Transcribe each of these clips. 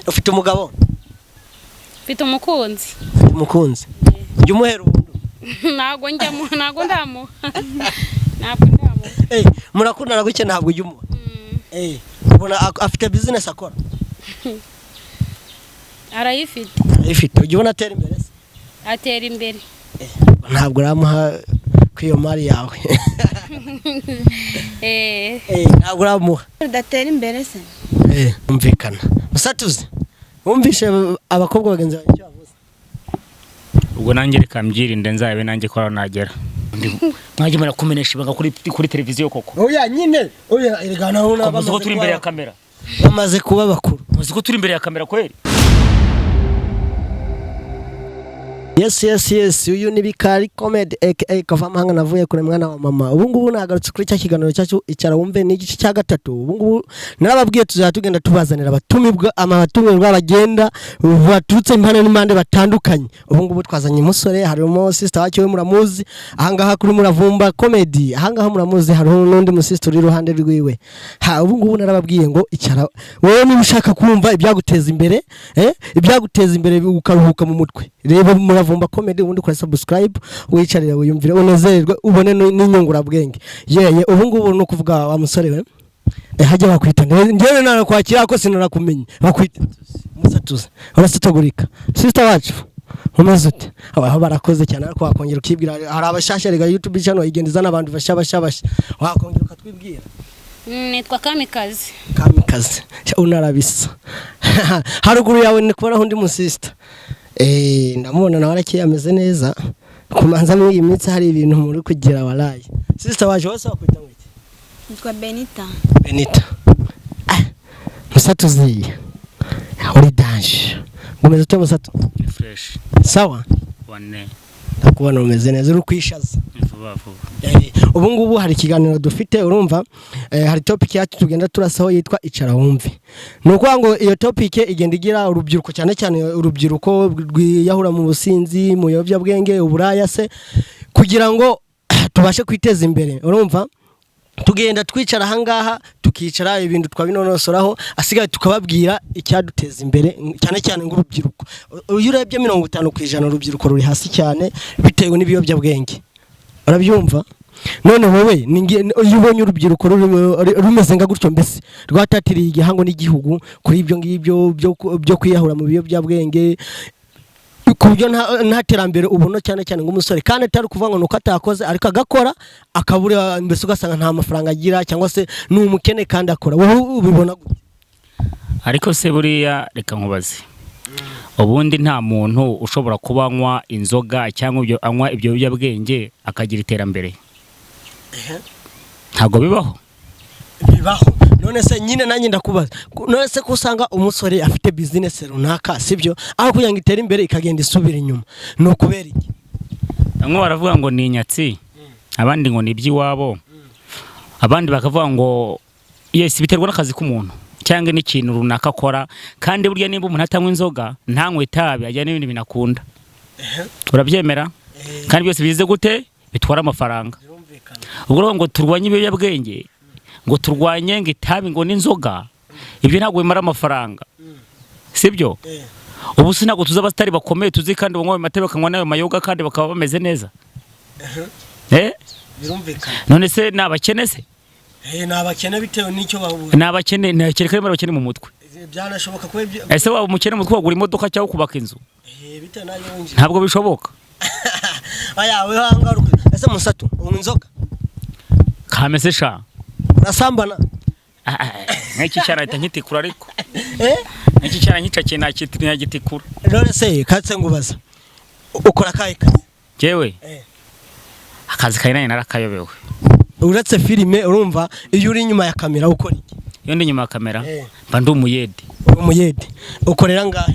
ufite umugabo mfite umukunzi ujya umuhera ubundi ntago ndamu murakundana guke ntabwo ujya umuha ubona afite business akora arayifite ujya ubona atera imbere se atera imbere ntabwo uramuha kwiyo mari yawe ntabwo uramuha udatera imbere se umvikana musatuze wumvishe abakobwa bagenzi bawe icyo bavuze ubwo nanjye reka mbyirinde nzabe nanjye ko nagera mwaje murakumenesha ibanga kuri televiziyo koko oya nyine oya erigana ho bamaze ko turi imbere ya kamera bamaze kuba bakuru muzi ko turi imbere ya kamera kweli Yes uyu ni Bikari Comedy aka Kavamahanga navuye kure mwana wa mama ubu ngubu nagarutse kuri cya kiganiro cyacu icara wumve ni igice cya gatatu ubu ngubu narababwiye tuzatugenda tubazanira abatumirwa bagenda baturutse impande n'impande batandukanye ubu ngubu twazanye umusore harimo sister wacu we muramuzi ahangaha kuri Muravumba Comedy ahangaha muramuzi hari n'undi musister uri iruhande rwiwe ubu ngubu narababwiye ngo icara wowe niba ushaka kumva ibyaguteza imbere ukaruhuka mu mutwe reba Muravumba Comedy ubundi kora subscribe wicarire wiyumvire unezerwe ubone n'inyungura bwenge yeye ubu ngubu no kuvuga wa musore we hajya bakwita njyewe nana kwakira ko sinarakumenye bakwita musatuze urasitagurika sister wacu umaze ute aho barakoze cyane ariko wakongera ukibwira hari abashasha rega YouTube channel igendeza n'abantu bashabasha wakongera ukatwibwira nitwa Kamikazi unarabisa haruguru yawe ni kubona undi musista ndamubona nawe arakiye ameze neza kumanza muri iyi minsi hari ibintu muri kugira waraye sister waje wose wakwita ngo iki nitwa Benita musatuzi uri dash ngomeza ute musatu fresh sawa wane ndakubona umeze neza uri kwishaza ubu ngubu hari ikiganiro dufite urumva hari topic yacu tugenda turasaho yitwa icara wumve nuko ngo iyo topic igenda igira urubyiruko cyane urubyiruko rwiyahura mu businzi mu yobyabwenge uburaya se kugira ngo tubashe kwiteza imbere urumva tugenda twicara ahangaha tukicara ibintu twabinonosoraho asigaye tukababwira icyaduteza imbere cyane ng'urubyiruko uyu urebye 50% urubyiruko ruri hasi cyane bitewe n'ibiyobyabwenge urabyumva none wowe iyo ubonye urubyiruko rumeze nga gutyo mbese rwatatiriye igihango n'igihugu kuri ibyo ngibyo byo kwiyahura mu biyobyabwenge kubyo nta terambere ubuno cyane ng'umusore kandi atari kuvuga ngo nuko atakoze ariko agakora akabura mbese ugasanga nta mafaranga agira cyangwa se n'umukene kandi akora wowe ubibona gute ariko se buriya reka nkubaze ubundi nta muntu ushobora kubanywa inzoga cyangwa anywa ibyo biyobyabwenge akagira iterambere ntabwo bibaho none se nyine nanjye ndakubaza none se kusanga umusore afite business runaka sibyo aho kugira ngo itere imbere ikagenda isubira inyuma no kubera iki bamwe baravuga ngo ni inyatsi abandi ngo ni iby'iwabo abandi bakavuga ngo yes biterwa n'akazi k'umuntu cyangwa n'ikintu runaka akora kandi burya nimba umuntu atanywa inzoga ntanywe itabi ajya n'ibindi binakunda urabyemera kandi byose bize gute bitwara amafaranga ubwo ngo turwanye ibiyobyabwenge ngo turwanye ngo itabi ngo n'inzoga ibyo ntabwo bimara amafaranga sibyo ubu sinago tuzaba stari bakomeye tuzi kandi banywa amata bakanywa nayo mayoga kandi bakaba bameze neza birumvikana none se nabakene se nabakene bitewe n'icyo babuze nabakene ntakereka bari bakene mu mutwe byanashoboka ko ese waba umukene mu mutwe wagura imodoka cyangwa kubaka inzu bitewe nayo wunje ntabwo bishoboka aya we hangaruka ese musatu inzoga kamese sha urasambana nk'iki cyana ahita nkitikura ariko nk'iki cyana nkicakiye nta gitikura none se katse ngubaza ukora kahe kazi jewe akazi kayi nanye narakayobewe uretse filime urumva iyo uri inyuma ya kamera ukora iki iyo ndi inyuma ya kamera mba ndi umuyede ukorera ngahe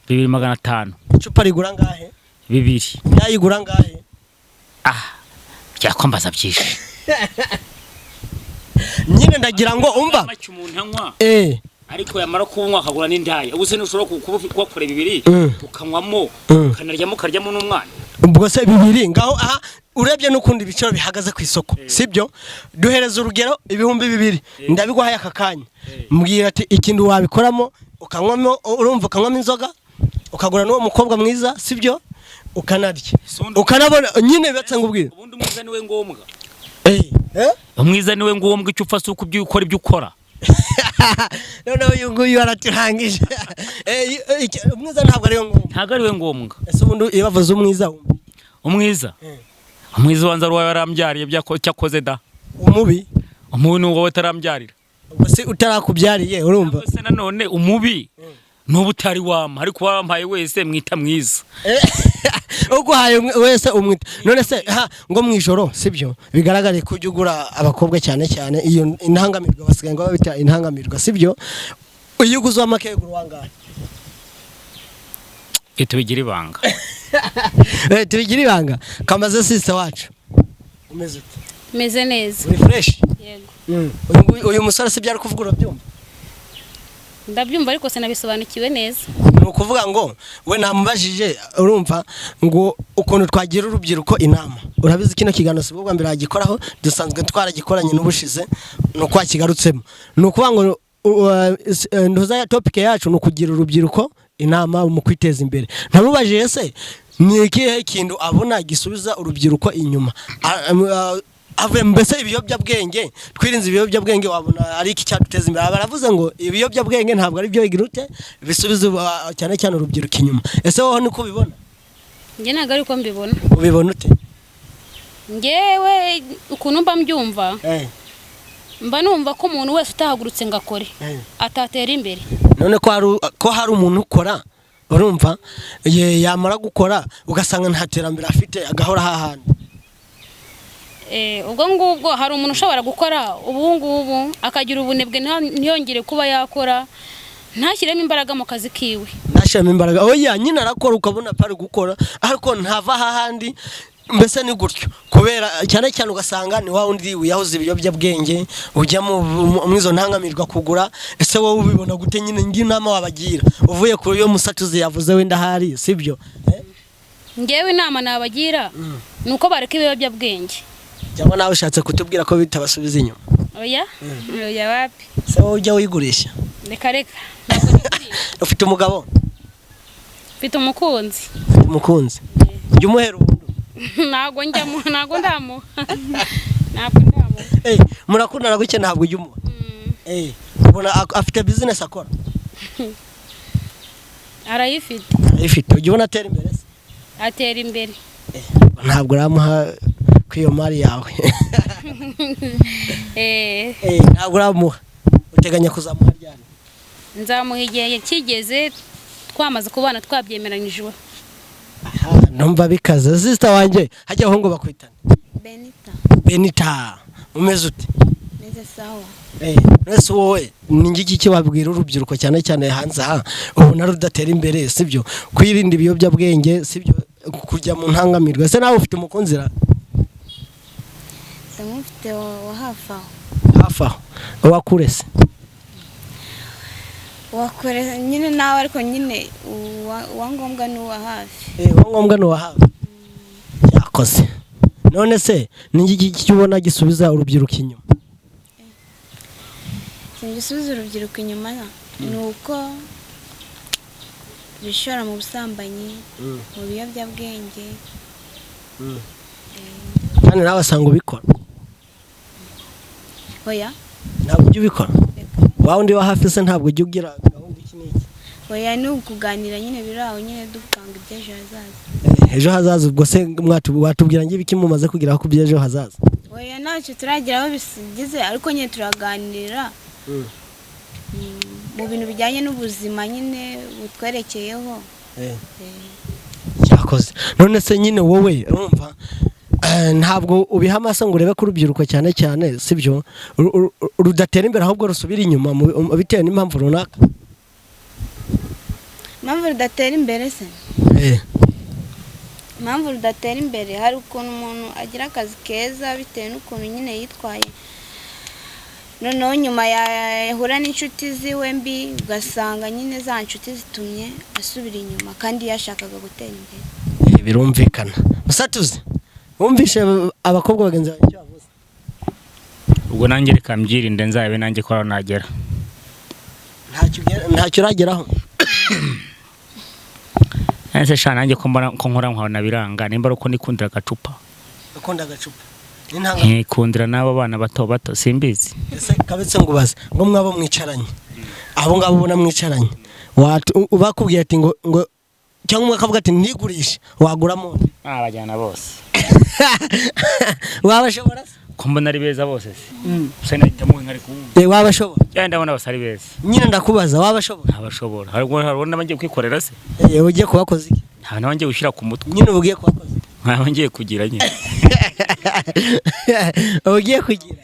2500 icupa rigura ngahe 2 yayigura ngahe byakwambaza byinshi nyine ndagira ngo umva ariko yamara kunywa akagura n'indaya ubu se ntushobora kubakorera 2 ukanywamo ukanaryamo ukaryamo n'umwana ubwo se 2 ngaho aha urebye n'ukundi ibiciro bihagaze ku isoko sibyo duhereza urugero 2000 ndabiguhaye aka kanya mbwira ati ikintu wabikoramo ukanywamo urumva ukanywamo inzoga ukagura n'uwo mukobwa mwiza sibyo ukanarya ukanabona nyine batse ngubwira ubundi umwiza niwe ngombwa umwiza niwe ngombwa icyo ufasa uko ukora ibyo ukora noneho uyu nguyu araturangije umwiza ntabwo ariwe ngombwa ese ubundi iyo bavuze umwiza wanza ruwawe yarambyariye cyakoze da umubi ni wowe utarambyarira ubwo se utarakubyariye urumva se nanone umubi n'ubu utari wama ariko wampaye wese mwita mwiza uguhaye wese umwita none se ngo mwijoro sibyo bigaragare ko ujya ugura abakobwa cyane cyane iyo intangamirwa basigaye ngo babita intangamirwa sibyo iyo uguze amakeguru wangahe tubigira ibanga tubigira ibanga kamaze sister wacu umeze ute meze neza uri fresh yego uyu musore se byari kuvuga urabyumva ndabyumva ariko sinabisobanukiwe neza ni ukuvuga ngo we namubajije urumva ngo ukuntu twagira urubyiruko inama urabizi kino kiganiro si bwo mbere yagikoraho dusanzwe twaragikoranye n'ubushize no kwakigarutsemo ni ukuvuga ngo ntuza topic yacu no kugira urubyiruko inama mu kwiteza imbere ntamubajije se ni ikihe kintu abona gisubiza urubyiruko inyuma ave mbese ibiyobyabwenge twirinze ibiyobyabwenge wabona ari iki cyaduteza imbere baravuze ngo ibiyobyabwenge ntabwo ari byo igirute bisubiza cyane cyane urubyiruko inyuma ese wowe niko ubibona njye ntabwo ari uko mbibona ubibona ute ngewe ukuntu mba mbyumva mba numva ko umuntu wese utahagurutse ngo akore atatera imbere none ko hari umuntu ukora urumva yamara gukora ugasanga nta terambere afite agahora hahandi ubwo ngubwo hari umuntu ushobora gukora ubu ngubu akagira ubunebwe ntiyongere kuba yakora ntashyiremo imbaraga mu kazi kiwe ntashyiremo imbaraga oya nyine arakora ukabona pari gukora ariko ntava hahandi mbese ni gutyo kubera cyane cyane ugasanga ni wa undi wiyahuza ibiyobyabwenge ujya mu izo ntangamirwa kugura ese wowe ubibona gute nyine inama wabagira uvuye kuri yo musatuzi yavuze wenda hari sibyo ngewe inama nabagira nuko bareka ibiyobyabwenge cyangwa nawe ushatse kutubwira ko bitabasubiza inyuma oya wapi se wowe ujya wigurisha reka ufite umugabo ufite umukunzi ujya umuhera ubundi ntabwo njyamo ntabwo ndamu murakundana gutya ntabwo ujya umuha ubona afite business akora arayifite ujya ubona atera imbere se atera imbere ntabwo uramuha kwiyo mari yawe ntabwo uramuha uteganya kuzamuha ryari nzamuha igihe kigeze twamaze kubana twabyemeranyijwe numva bikaze sister wanjye hajya aho ngo bakwitane Benita umeze ute meze sawa nese wowe ni ngiki kibabwira urubyiruko cyane cyane hanze aha ubona rudatera imbere sibyo kwirinda ibiyobyabwenge sibyo kujya mu ntangamirwa se nawe ufite umukunzira ndamufite wa hafi aho wakure se wakore nyine nawe ariko nyine wa ngombwa ni uwa hafi wa ngombwa ni uwa hafi yakoze none se ni ngiki ubona gisubiza urubyiruko inyuma gisubiza urubyiruko inyuma ni uko bishora mu busambanyi mu biyobyabwenge kandi nawe asanga ubikora oya ntabwo ujya ubikora wa undi wa hafi se ntabwo ujya ugira gahunda iki n'iki oya ni ukuganira nyine biraho nyine dupanga iby'ejo hazaza ejo hazaza ubwo se watubwira ngo ibiki mumaze kugeraho ku by'ejo hazaza oya ntacyo turageraho bisigize ariko nyine turaganira mu bintu bijyanye n'ubuzima nyine butwerekeyeho cyakoze none se nyine wowe urumva ntabwo ubiha amaso ngo urebe ko urubyiruko cyane cyane sibyo rudatera imbere ahubwo rusubira inyuma bitewe n'impamvu runaka impamvu rudatera imbere se impamvu rudatera imbere hari ukuntu umuntu agira akazi keza bitewe n'ukuntu nyine yitwaye noneho nyuma yahura n'inshuti ziwe mbi ugasanga nyine za nshuti zitumye asubira inyuma kandi yashakaga gutera imbere birumvikana musatuze wumvishe abakobwa bagenzi bawe icyo bavuze ubwo nanjye reka mbyirinde nzabe nanjye ko nagera ntacyo urageraho. ese shana nanjye ko mbona ko nkora nkabona biranga nimba uko nikundira agacupa ukunda agacupa n'intanga nkikundira n'abo bana bato simbizi. ese kabetse ngo baze ngo mwabo mwicaranye abo ngabo ubona mwicaranye bakubwiye ati ngo cyangwa umwe akavuga ati ntigurishe waguramo abajyana bose wabashobora ko mbona ari beza bose se nahitamo nkari kumwe wabashobora cyane ndabona bose ari beza nyine ndakubaza wabashobora abashobora harabona n'abagiye kwikorera se ugiye kubakoza iki nta n'abagiye gushyira ku mutwe nyine ugiye kubakoza nta ngiye kugira nyine ugiye kugira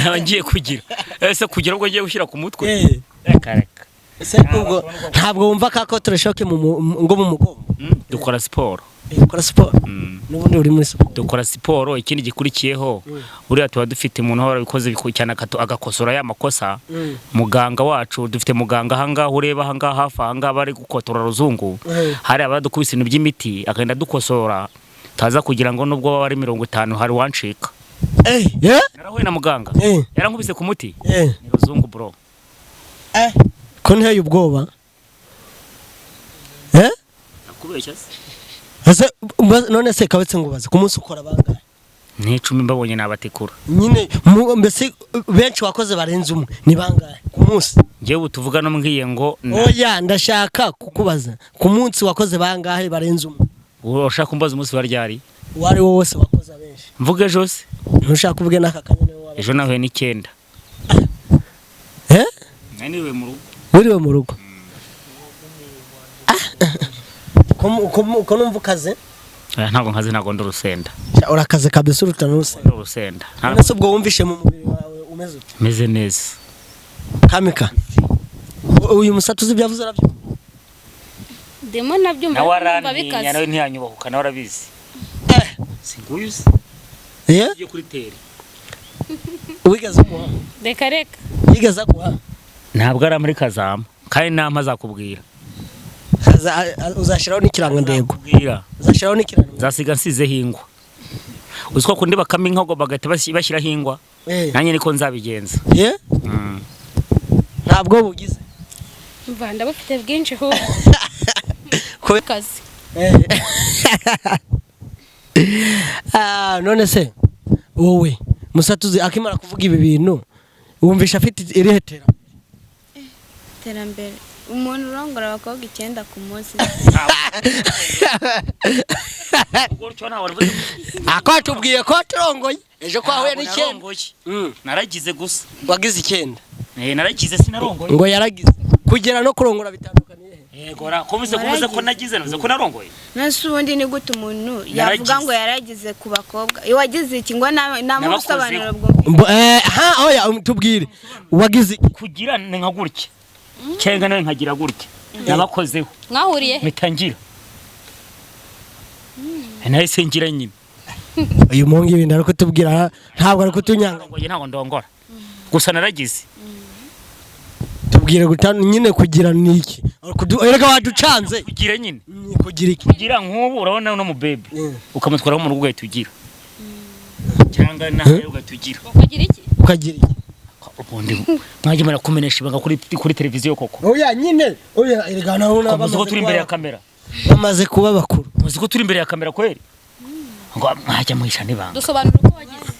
nta ngiye kugira ese kugira ubwo ngiye gushyira ku mutwe reka ese ubwo ntabwo wumva kako tureshoke ngo mu mugongo dukora siporo n'ubundi uri muri siporo dukora siporo ikindi gikurikiyeho uriya tuba dufite umuntu uhora bikoze cyane agakosora ya makosa muganga wacu dufite muganga ahangaha ureba ahangaha hafi ahangaha bari gukotora ruzungu hari abadukubise ibintu by'imiti akagenda dukosora taza kugira ngo nubwo baba ari 50 hari wancika narahuye na muganga yarankubise ku muti ni ruzungu bro ko nteye ubwoba nakubeshya se ese none se kabetse ngo baze ku munsi ukora bangahe ni 10 mbabonye nabatekura nyine mbese benshi wakoze barenze umwe ni bangahe ku munsi ngewe tuvuga no mbwiye ngo oya ndashaka kukubaza ku munsi wakoze bangahe barenze umwe urashaka kumbaza umunsi waryari wari wowe wose wakoze abenshi mvuge ejo se ntushaka kuvuga n'aka kanyene wawe ejo nahuye n'9 naniwe mu rugo wiriwe mu rugo ko numva ukaze ntabwo nkaze ntabwo ndi urusenda urakaze kabisa urutana urusenda nese ubwo wumvishe mu mubiri wawe umeze ute meze neza kamika uyu musatu uzi ibyavuze arabyo ndimo nabyumva numva bikaze nawe ntiyanyubahuka nawe arabizi singuyu se ugiye kuri teri wigeze kuha reka yigeze kuha ntabwo ari muri kazama kandi nama azakubwira uzashiraho n'ikirangandego uzashiraho n'ikirangandego zasiga nsizeho ingwa uziko kundi bakama inkogo bagahita bashyiraho ingwa nanjye niko nzabigenza ntabwo bugize mva ndabufite bwinshi ho kazi none se wowe musatuzi akimara kuvuga ibi bintu wumvisha afite irihe terambere umuntu urongora abakobwa 9 ku munsi akatubwiye ko turongoye ejo kwahuye n'9 naragize gusa wagize 9 naragize sinarongoye ngo yaragize kugera no kurongora bitandukaniye yego rakomeze kuvuze ko nagize navuze ko narongoye nase ubundi ni gute umuntu yavuga ngo yaragize ku bakobwa wagize iki ngo namusobanuro bwo oya tubwire wagize kugira nka gutya cyangwa nawe nkagira gutya nabakozeho mwahuriye mitangira nahise ngira nyine uyu mungi ibintu ari kutubwira ntabwo ari kutunyanga ngo ntabwo ndongora gusa naragize tubwire gutana nyine kugira niki erega waducanze kugira nyine kugira iki kugira nk'ubu urabona no mu baby ukamutwara mu rugo ugahita cyangwa nawe ugatugira ukagira iki ubundi mwaje mara kumenesha ibanga kuri televiziyo koko oya nyine oya erega naho bamaze ko turi imbere ya kamera bamaze kuba bakuru muzi ko turi imbere ya kamera kweri ngo mwajya muhisha nibanga dusobanura uko wagize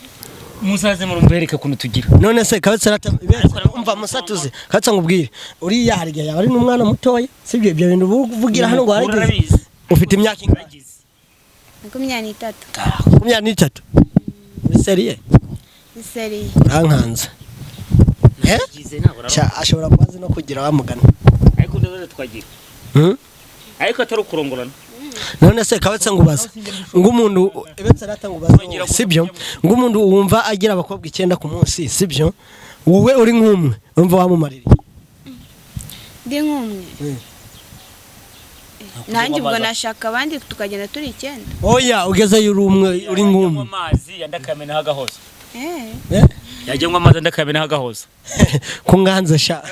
musaze murumbereke kuntu tugira none se kabetse umva musatuze katsa ngubwire uriya hariga yaba ari n'umwana mutoya sibyo ibyo bintu buvugira hano ngo harigize ufite imyaka ingahe 23 23 ni serie ankanze ashobora kubaza no kugira bamugana ariko ndaza twagira ariko atari kurongorana none se kabetse ngubaza ngumuntu ebetse rata ngubaza sibyo ngumuntu wumva agira abakobwa 9 ku munsi sibyo wowe uri nk'umwe urumva wamumarira ndi nk'umwe nanjye ubwo nashaka abandi tukagenda turi 9 oya ugeze uri umwe uri nk'umwe amazi yandakamena hagahoza yajye ngo amazi ndakamena hagahoza kunganza sha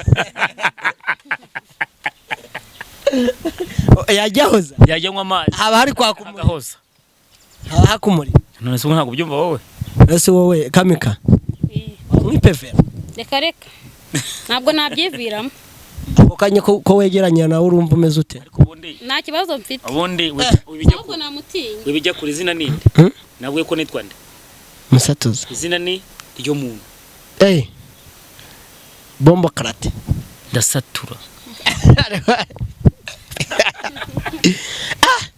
yajye ngo amazi haba hari kwa hagahoza haba hakumuri none se ntabwo byumva wowe ese wowe kamika mwipevera reka ntabwo nabyiviramo. ako kanya ko wegeranya nawe urumva umeze ute? ariko ubundi Nta kibazo mfite. ubundi Ahubwo namutinya. wibijya kuri izina ninde nabwiye ko nitwa nde Musatuza. izina ni ryo muntu Bombo karate. ndasatura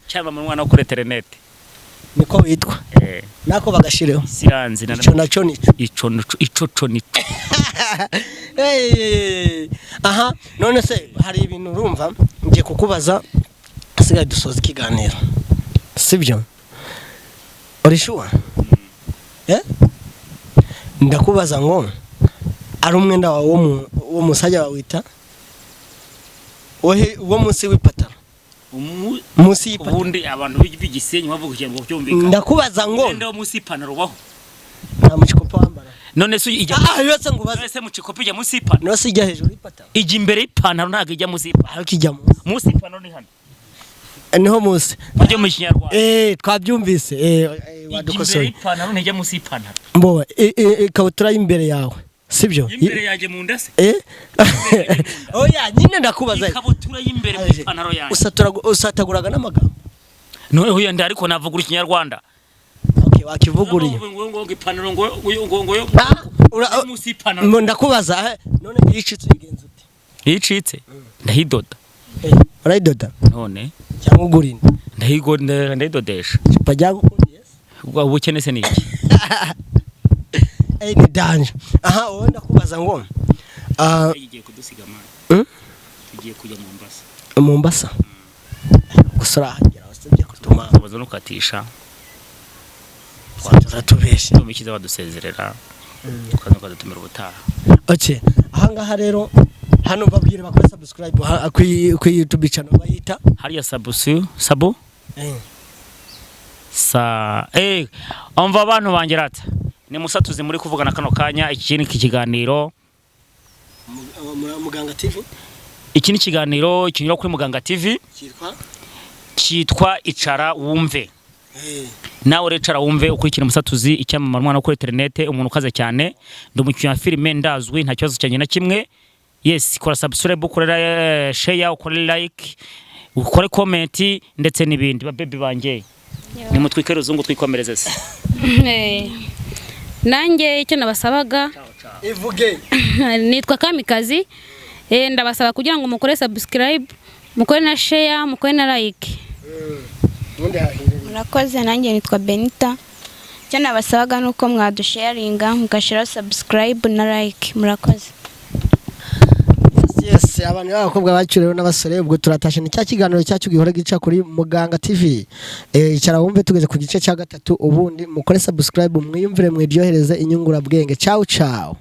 cyangwa mu mwana wo kuri internet Niko witwa. Nako bagashireho. siranzi na Ico naco nico. ico nico Aha, none se hari ibintu urumva ngiye kukubaza asigaye dusoza ikiganiro. Sibyo? Orishuwa? Ndakubaza ngo ari umwenda wawe wo musajya wawita wo munsi w'ipataro. Munsi y'ipataro. ubundi abantu b'igisenyi bavuga ngo byumvikana. Ndakubaza ngo umwenda wo munsi y'ipantaro baho. nta mucikopa wambara. none se ijya yose ngubaze. none se mucikopa ijya munsi y'ipantaro. No se ijya hejuru y'ipataro. ijya imbere y'ipantaro ntago ijya munsi y'ipantaro. Ariko ijya munsi. munsi y'ipantaro ni hano. Niho munsi. Buryo mu kinyarwanda. Twabyumvise. imbere Wadukosoye. y'ipantaro ntijya munsi y'ipantaro. Mbo ikabutura y'imbere yawe. Sibyo? Imbere yaje mu ndase. Oya nyine ndakubaza. Ikabutura y'imbere mu ipantaro yaje. Usataguraga n'amagambo. None huya ndi ariko navugura ikinyarwanda. Okay, wakivuguriye. ngo ipantaro ngo munsi y'ipantaro. Mbo ndakubaza none yicitse igenze ute? Yicitse. Ndahidoda. Urayidoda? None Cyangwa ugurinde? ndayidodesha. Pajya gukundiye? ubukene se ni iki? Ni danje. Aha wowe ndakubaza ngo tugiye kudusiga amana. Tugiye kujya mu Mombasa. Mombasa. Gusura hagera wasabye kutuma bazo nukatisha. Turatubeshe. Tumikiza badusezerera. Tukaza dutumira ubutaha. Okay. Aha ngaha rero hano babwire bakora subscribe ku YouTube channel bayita hariya sabo umva abantu bangerata ni Musatuzi muri kuvugana kano kanya. Iki ni kiganiro Muganga TV. Iki ni kiganiro kinyura kuri Muganga TV cyitwa Icara Wumve. Nawe recara wumve ukurikira Musatuzi icyamamara mwana kuri internet umuntu ukaze cyane. Ndi umukinnyi wa filime ndazwi nta kibazo cyanye na kimwe. Yes, kora subscribe, ukora share, ukora like, ukora comment ndetse n'ibindi. Babebi banje ni mutwike ruzungu twikomereze se. Nanjye icyo nabasabaga ivuge nitwa Kamikazi. Ndabasaba kugira ngo mukore subscribe, mukore na share, mukore na like. Murakoze. Nanjye nitwa Benita. Icyo nabasabaga nuko mwadusharinga mugashira subscribe na like. Murakoze. Yes, abantu b'abakobwa bacyureho n'abasore ubwo turatashe ni cya kiganiro cyacu gihora gica kuri Muganga TV. Icara wumve tugeze ku gice cya 3 ubundi mukore subscribe mwiyumvire mwiryohereze inyungura bwenge. Ciao ciao.